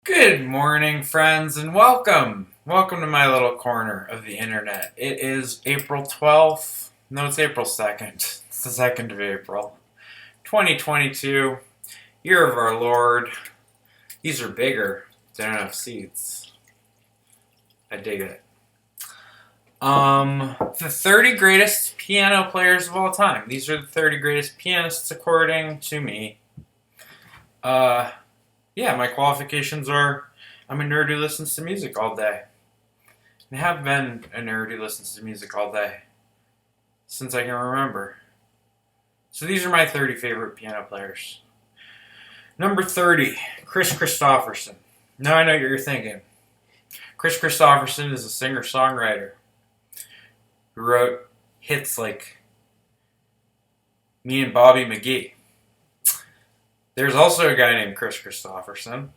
Good morning, friends, and welcome. Welcome to my little corner of the internet. It is April 12th. No, it's April 2nd. It's the 2nd of April. 2022, year of our Lord. These are bigger. They don't have seats. I dig it. The 30 greatest piano players of all time. These are the 30 greatest pianists according to me. Yeah, my qualifications are I'm a nerd who listens to music all day. I have been a nerd who listens to music all day since I can remember. So these are my 30 favorite piano players. Number 30, Chris Christopherson. Now I know what you're thinking. Chris Christopherson is a singer-songwriter who wrote hits like Me and Bobby McGee. There's also a guy named Chris Christopherson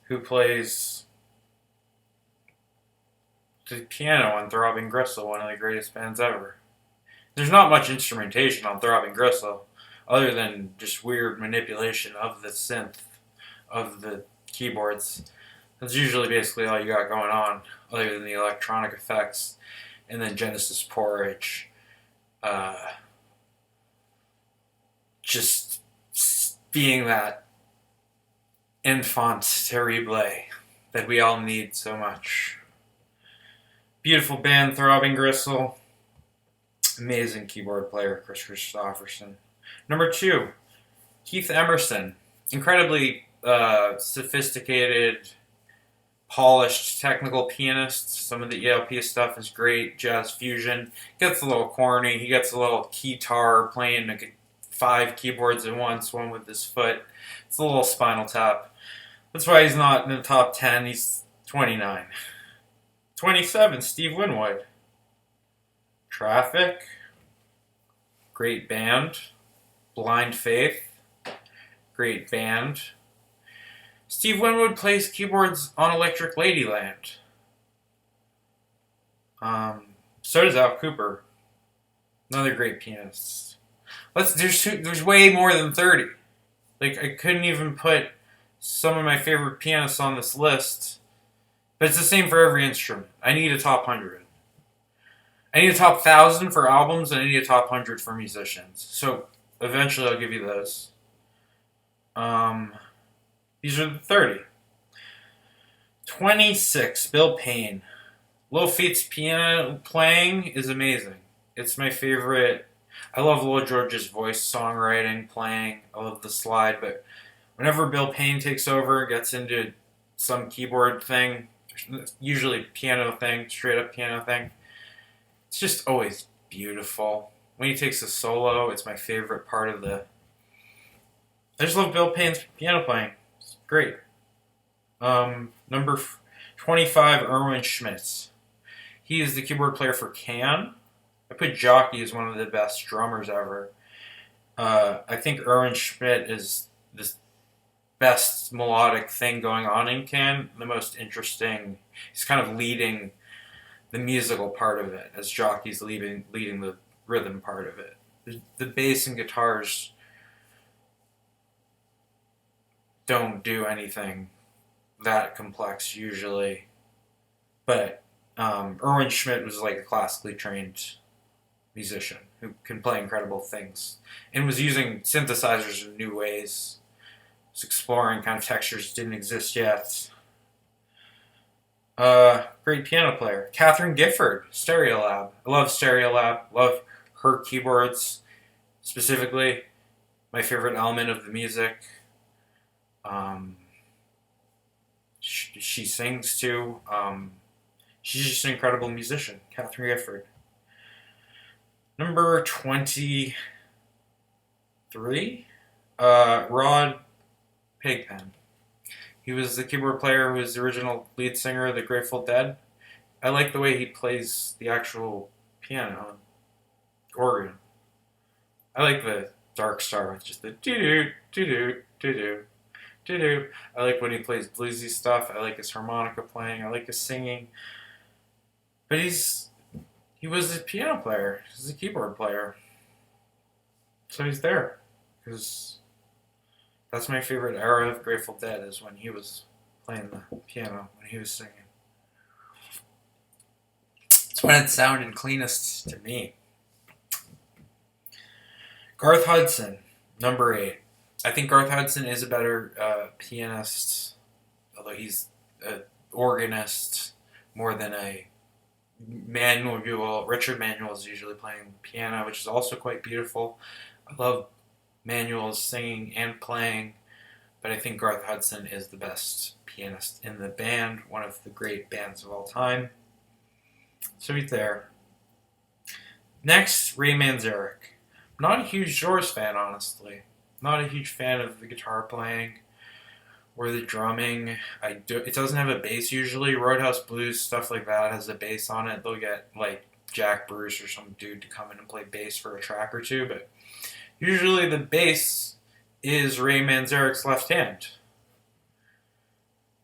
who plays the piano on Throbbing Gristle, one of the greatest bands ever. There's not much instrumentation on Throbbing Gristle other than just weird manipulation of the synth, of the keyboards. That's usually basically all you got going on, other than the electronic effects, and then Genesis Porridge. Just being that enfant terrible that we all need so much. Beautiful band, Throbbing Gristle. Amazing keyboard player, Chris Christopherson. Number 2, Keith Emerson. Incredibly sophisticated, polished, technical pianist. Some of the ELP stuff is great. Jazz fusion. Gets a little corny. He gets a little keytar playing 5 keyboards at once, one with his foot. It's a little Spinal Tap. That's why he's not in the top 10. He's 29. 27, Steve Winwood. Traffic. Great band. Blind Faith. Great band. Steve Winwood plays keyboards on Electric Ladyland. So does Al Cooper. Another great pianist. There's way more than 30. Like, I couldn't even put some of my favorite pianists on this list. But it's the same for every instrument. I need a top 100. I need a top 1,000 for albums, and I need a top 100 for musicians. So, eventually I'll give you those. These are the 30. 26, Bill Payne. Lil Feat's piano playing is amazing. It's my favorite. I love Lil George's voice, songwriting, playing. I love the slide, but whenever Bill Payne takes over, gets into some keyboard thing, usually piano thing, straight up piano thing, it's just always beautiful. When he takes a solo, it's my favorite part of the... I just love Bill Payne's piano playing. It's great. Number 25, Irwin Schmitz. He is the keyboard player for Can. I put Jockey as one of the best drummers ever. I think Irwin Schmitz is the best melodic thing going on in Can. The most interesting. He's kind of leading the musical part of it, as Jockey's leading the rhythm part of it. The bass and guitars don't do anything that complex usually, but Irwin Schmitz was like a classically trained musician who can play incredible things and was using synthesizers in new ways. Was exploring kind of textures that didn't exist yet. Great piano player. Catherine Gifford, Stereolab. I love Stereolab. Love her keyboards specifically. My favorite element of the music. She sings too. She's just an incredible musician. Catherine Gifford. Number 23, Rod Pigpen. He was the keyboard player who was the original lead singer of the Grateful Dead. I like the way he plays the actual piano, organ. I like the Dark Star with just the doo-doo, doo-doo, doo-doo, doo-doo. I like when he plays bluesy stuff. I like his harmonica playing. I like his singing. But he was a piano player. He's a keyboard player. So he's there. Because That's my favorite era of Grateful Dead, is when he was playing the piano, when he was singing. It's when it sounded cleanest to me. Garth Hudson, number 8. I think Garth Hudson is a better pianist, although he's an organist more than a manual. Richard Manuel is usually playing piano, which is also quite beautiful. I love Manuel's singing and playing, but I think Garth Hudson is the best pianist in the band, one of the great bands of all time. So he's there. Next, Ray Manzarek. Not a huge Doors fan, honestly. Not a huge fan of the guitar playing or the drumming. It doesn't have a bass usually. Roadhouse Blues, stuff like that, has a bass on it. They'll get like Jack Bruce or some dude to come in and play bass for a track or two, but usually the bass is Ray Manzarek's left hand.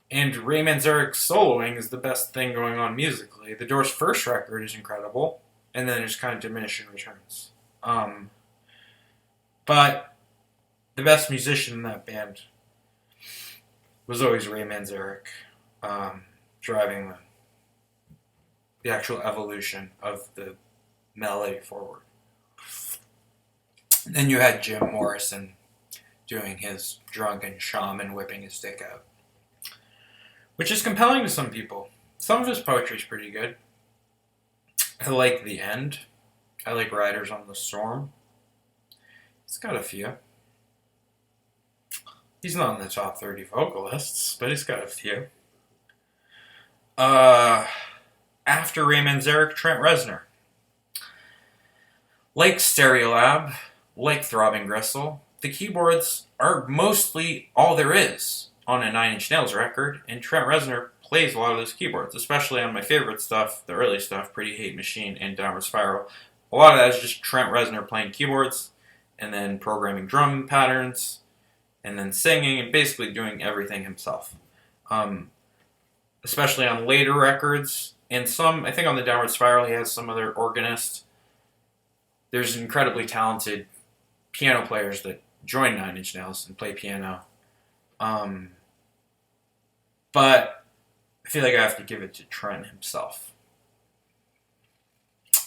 And Ray Manzarek's soloing is the best thing going on musically. The Doors' first record is incredible, and then it's kind of diminishing returns. But the best musician in that band was always Ray Manzarek, driving the actual evolution of the melody forward. Then you had Jim Morrison doing his drunken shaman whipping his dick out, which is compelling to some people. Some of his poetry is pretty good. I like The End. I like Riders on the Storm. He's got a few. He's not in the top 30 vocalists, but he's got a few. After Ray Manzarek, Trent Reznor. Like Stereolab, like Throbbing Gristle, the keyboards are mostly all there is on a Nine Inch Nails record, and Trent Reznor plays a lot of those keyboards, especially on my favorite stuff, the early stuff, Pretty Hate Machine and Downward Spiral. A lot of that is just Trent Reznor playing keyboards, and then programming drum patterns, and then singing, and basically doing everything himself. Especially on later records, and some, I think on the Downward Spiral he has some other organist. There's incredibly talented piano players that join Nine Inch Nails and play piano. But I feel like I have to give it to Trent himself.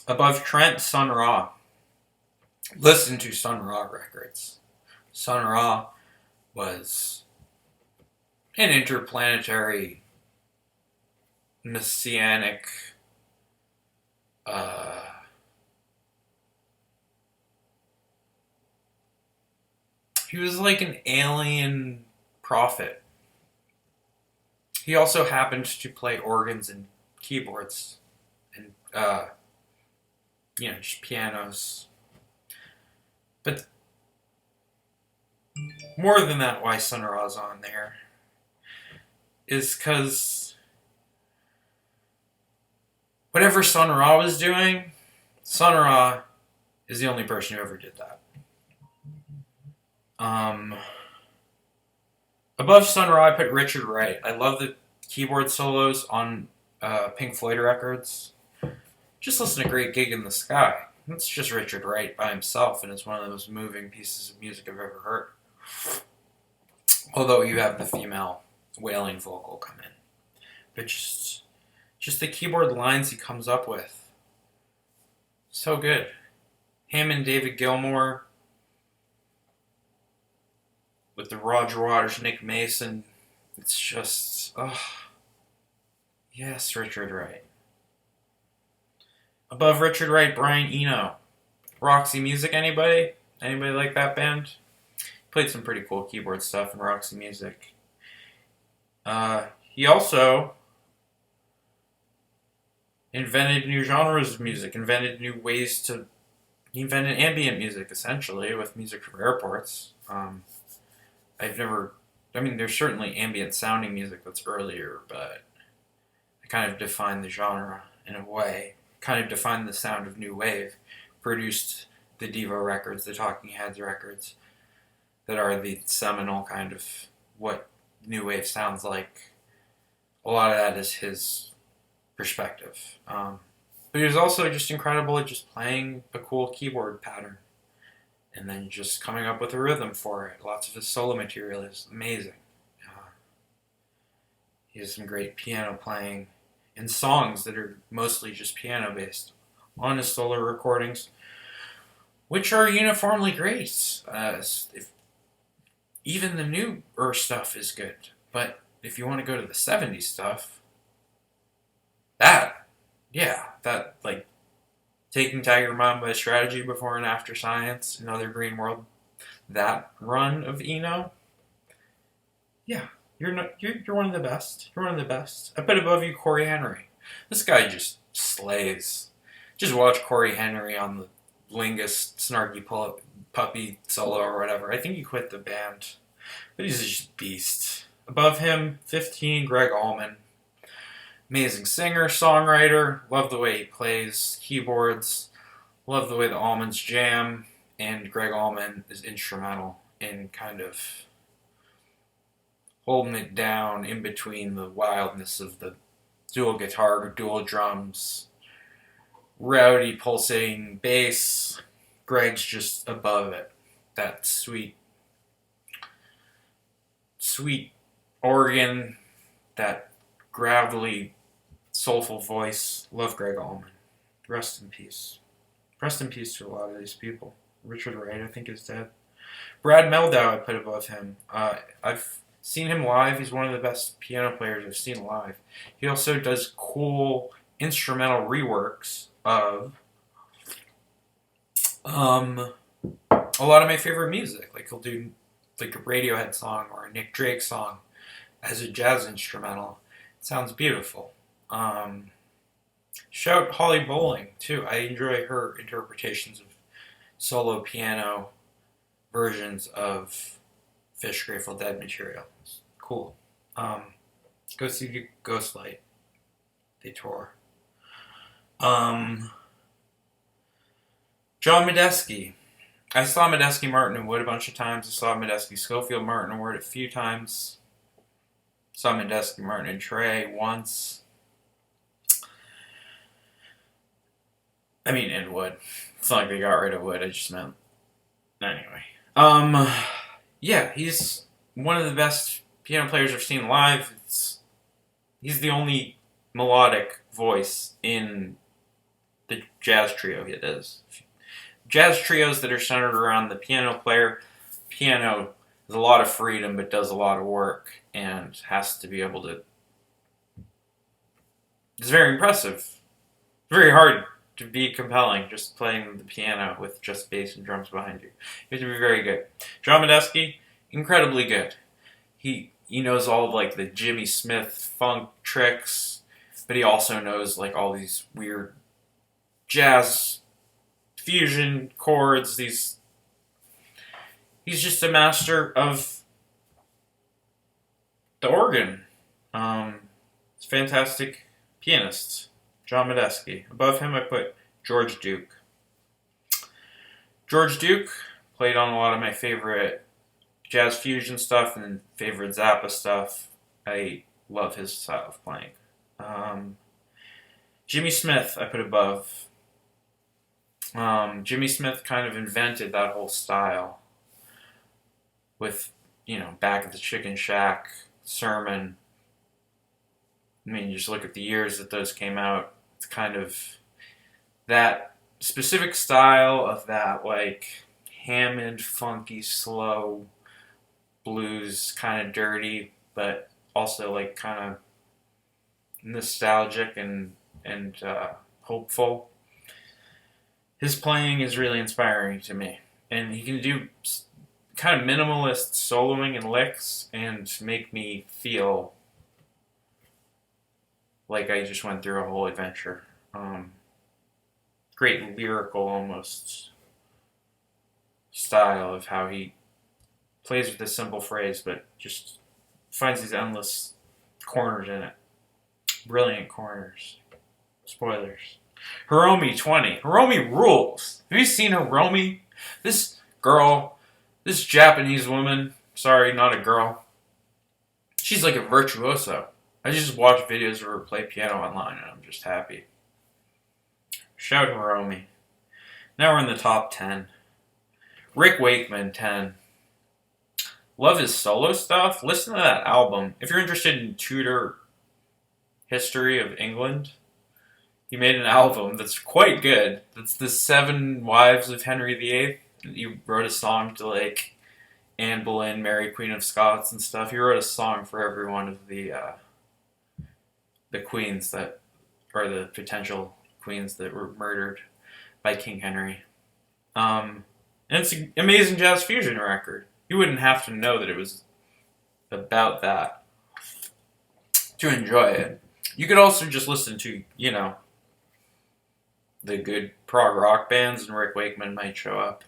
Above Trent, Sun Ra. Listen to Sun Ra records. Sun Ra was an interplanetary, messianic, he was like an alien prophet. He also happened to play organs and keyboards and, just pianos. But more than that, why Sun Ra's on there is because whatever Sun Ra was doing, Sun Ra is the only person who ever did that. Above Sun Ra, I put Richard Wright. I love the keyboard solos on Pink Floyd records. Just listen to Great Gig in the Sky. It's just Richard Wright by himself, and it's one of the most moving pieces of music I've ever heard. Although you have the female wailing vocal come in. But just the keyboard lines he comes up with. So good. Him and David Gilmour with the Roger Waters, Nick Mason. It's just, yes, Richard Wright. Above Richard Wright, Brian Eno. Roxy Music, anybody? Anybody like that band? Played some pretty cool keyboard stuff in Roxy Music. He also invented new genres of music, invented new ways to... He invented ambient music, essentially, with music from airports. There's certainly ambient sounding music that's earlier, but I kind of defined the genre in a way. Kind of defined the sound of New Wave. Produced the Devo records, the Talking Heads records, that are the seminal kind of what New Wave sounds like. A lot of that is his perspective. But he was also just incredible at just playing a cool keyboard pattern. and then just coming up with a rhythm for it. Lots of his solo material is amazing. He has some great piano playing and songs that are mostly just piano based on his solo recordings, which are uniformly great. Even the newer stuff is good, but if you want to go to the 70s stuff, that like Taking Tiger Mom by Strategy, Before and After Science, Another Green World, that run of Eno, yeah, you're one of the best. You're one of the best. I put above you Cory Henry. This guy just slays. Just watch Cory Henry on the Lingus Snarky Puppy solo or whatever. I think he quit the band, but he's just a beast. Above him, 15, Greg Allman. Amazing singer, songwriter. Love the way he plays keyboards. Love the way the Allmans jam. And Greg Allman is instrumental in kind of holding it down in between the wildness of the dual guitar, dual drums, rowdy pulsating bass. Greg's just above it. That sweet organ, that gravelly, soulful voice. Love Greg Allman. Rest in peace. Rest in peace to a lot of these people. Richard Wright, I think, is dead. Brad Mehldau, I put above him. I've seen him live. He's one of the best piano players I've seen live. He also does cool instrumental reworks of a lot of my favorite music. Like he'll do like a Radiohead song or a Nick Drake song as a jazz instrumental. It sounds beautiful. Shout Holly Bowling too. I enjoy her interpretations of solo piano versions of Phish Grateful Dead material. It's cool. Go see Ghostlight. They tour. John Medeski. I saw Medeski, Martin, and Wood a bunch of times. I saw Medeski, Schofield, Martin, and Wood a few times. Saw Medeski, Martin, and Trey once. I mean, and Wood. It's not like they got rid of Wood. I just meant... Anyway. Yeah, he's one of the best piano players I've seen live. He's the only melodic voice in the jazz trio it is. Jazz trios that are centered around the piano player. Piano has a lot of freedom, but does a lot of work, and has to be able to... It's very impressive. Very hard to be compelling, just playing the piano with just bass and drums behind you. You have to be very good. John Medeski, incredibly good. He knows all of like the Jimmy Smith funk tricks, but he also knows like all these weird jazz fusion chords. He's just a master of the organ. He's a fantastic pianist. John Medeski. Above him, I put George Duke. George Duke played on a lot of my favorite jazz fusion stuff and favorite Zappa stuff. I love his style of playing. Jimmy Smith, I put above. Jimmy Smith kind of invented that whole style with, Back at the Chicken Shack, Sermon. I mean, you just look at the years that those came out. It's kind of that specific style of that, like, Hammond, funky, slow blues, kind of dirty, but also, like, kind of nostalgic and hopeful. His playing is really inspiring to me. And he can do kind of minimalist soloing and licks and make me feel like I just went through a whole adventure. Great lyrical, almost, style of how he plays with a simple phrase, but just finds these endless corners in it. Brilliant corners. Spoilers. Hiromi 20. Hiromi rules. Have you seen Hiromi? This girl, this Japanese woman, sorry, not a girl, she's like a virtuoso. I just watch videos of her play piano online and I'm just happy. Shout Hiromi. Now we're in the top 10. Rick Wakeman, 10. Love his solo stuff. Listen to that album. If you're interested in Tudor history of England, he made an album that's quite good. That's the Seven Wives of Henry VIII. He wrote a song to like Anne Boleyn, Mary Queen of Scots and stuff. He wrote a song for every one of the queens that, or the potential queens that were murdered by King Henry. And it's an amazing jazz fusion record. You wouldn't have to know that it was about that to enjoy it. You could also just listen to, the good prog rock bands, and Rick Wakeman might show up.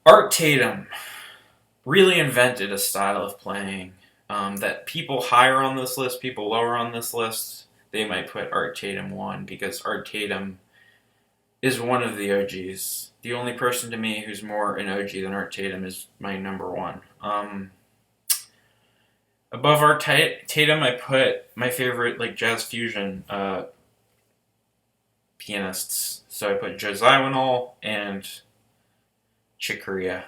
Art Tatum really invented a style of playing that people higher on this list, people lower on this list, they might put Art Tatum 1 because Art Tatum is one of the OGs. The only person to me who's more an OG than Art Tatum is my number 1. Above Art Tatum, I put my favorite jazz fusion pianists. So I put Joe Zawinul and Chick Corea.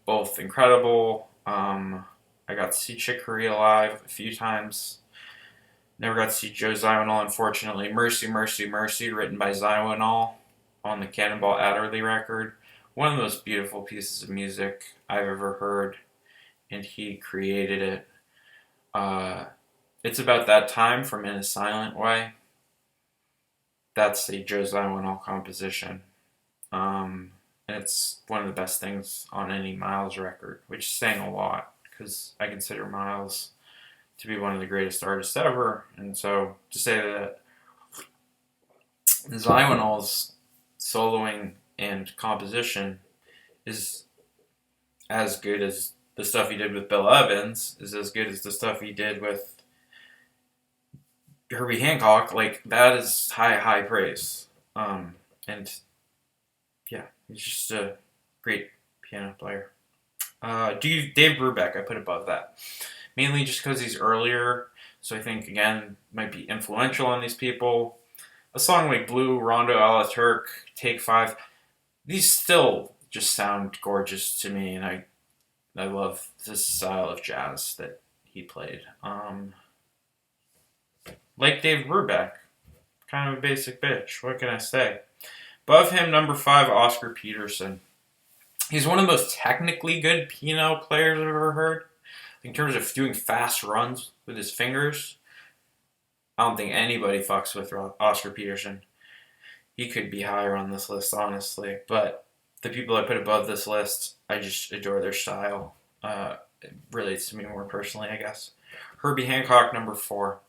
Both incredible. I got to see Chick Corea live a few times. Never got to see Joe Zawinul, unfortunately. Mercy, Mercy, Mercy, written by Zawinul on the Cannonball Adderley record. One of the most beautiful pieces of music I've ever heard, and he created it. It's About That Time from In a Silent Way. That's a Joe Zawinul composition. And it's one of the best things on any Miles record, which is saying a lot, because I consider Miles to be one of the greatest artists ever. And so to say that Zawinul's soloing and composition is as good as the stuff he did with Bill Evans, is as good as the stuff he did with Herbie Hancock, that is high praise. And yeah, he's just a great piano player. Dave Brubeck, I put above that. Mainly just because he's earlier, so I think, again, might be influential on these people. A song like Blue, Rondo a la Turk, Take 5, these still just sound gorgeous to me, and I love this style of jazz that he played. Like Dave Brubeck, kind of a basic bitch, what can I say? Above him, number 5, Oscar Peterson. He's one of the most technically good piano players I've ever heard. In terms of doing fast runs with his fingers, I don't think anybody fucks with Oscar Peterson. He could be higher on this list, honestly. But the people I put above this list, I just adore their style. It relates to me more personally, I guess. Herbie Hancock, number 4.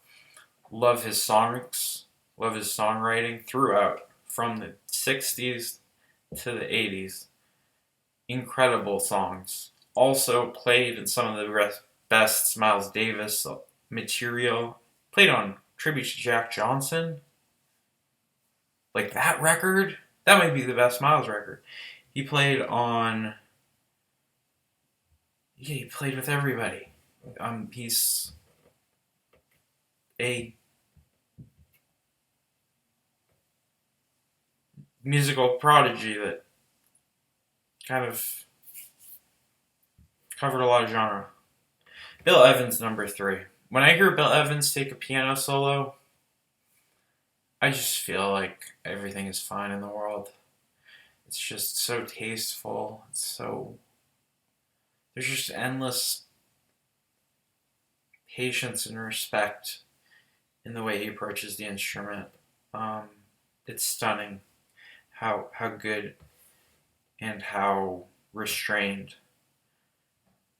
Love his songs, love his songwriting throughout, from the 60s to the 80s. Incredible songs. Also played in some of the best Miles Davis material. Played on Tribute to Jack Johnson. That record, that might be the best Miles record. He played on... Yeah, he played with everybody. He's a musical prodigy that kind of covered a lot of genre. Bill Evans, number 3. When I hear Bill Evans take a piano solo, I just feel like everything is fine in the world. It's just so tasteful. There's just endless patience and respect in the way he approaches the instrument. It's stunning how good and how restrained,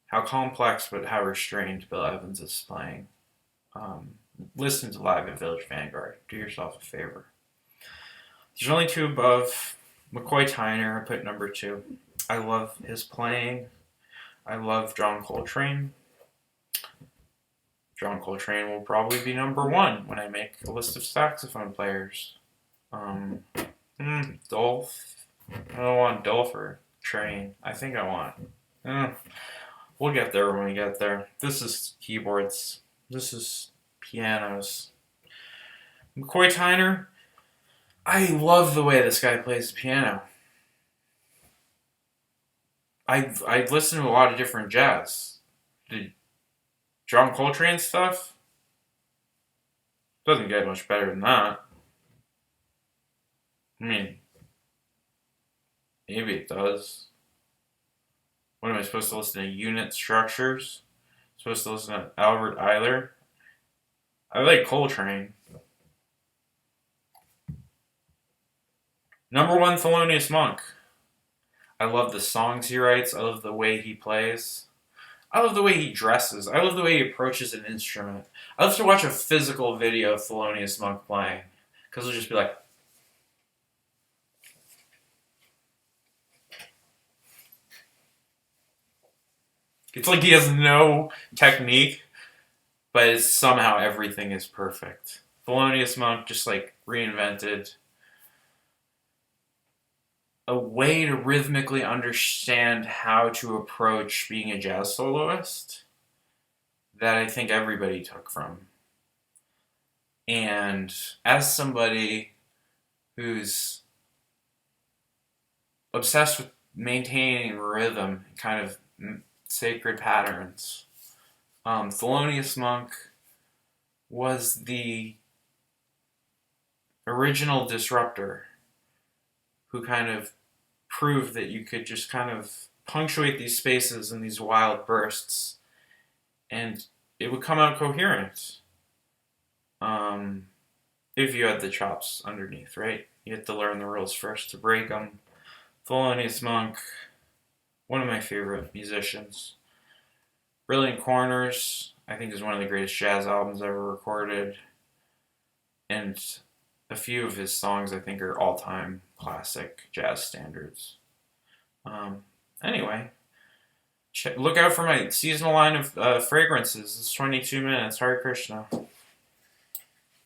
how complex but how restrained Bill Evans is playing. Listen to Live at Village Vanguard. Do yourself a favor. There's only 2 above. Mccoy Tyner, I put number 2. I love his playing. I love John Coltrane. John Coltrane will probably be number 1 when I make a list of saxophone players. Dolph. I don't want Dolph or Train. I think I want. We'll get there when we get there. This is keyboards. This is pianos. Mccoy Tyner. I love the way this guy plays the piano. I've listened to a lot of different jazz. The John Coltrane stuff doesn't get much better than that. I mean, maybe it does. What am I supposed to listen to? Unit structures? Supposed to listen to Albert Eiler? I like Coltrane. Number one, Felonious Monk. I love the songs he writes. I love the way he plays. I love the way he dresses. I love the way he approaches an instrument. I love to watch a physical video of Felonious Monk playing. Because it'll just be like... It's like he has no technique, but it's somehow everything is perfect. Felonious Monk just like reinvented a way to rhythmically understand how to approach being a jazz soloist that I think everybody took from. And as somebody who's obsessed with maintaining rhythm, kind of sacred patterns, Felonious Monk was the original disruptor who kind of proved that you could just kind of punctuate these spaces in these wild bursts and it would come out coherent. If you had the chops underneath, right? You had to learn the rules first to break them. Felonious Monk, one of my favorite musicians. Brilliant Corners, I think, is one of the greatest jazz albums ever recorded. And a few of his songs, I think, are all-time classic jazz standards. Anyway, look out for my seasonal line of fragrances. It's 22 minutes. Hare Krishna.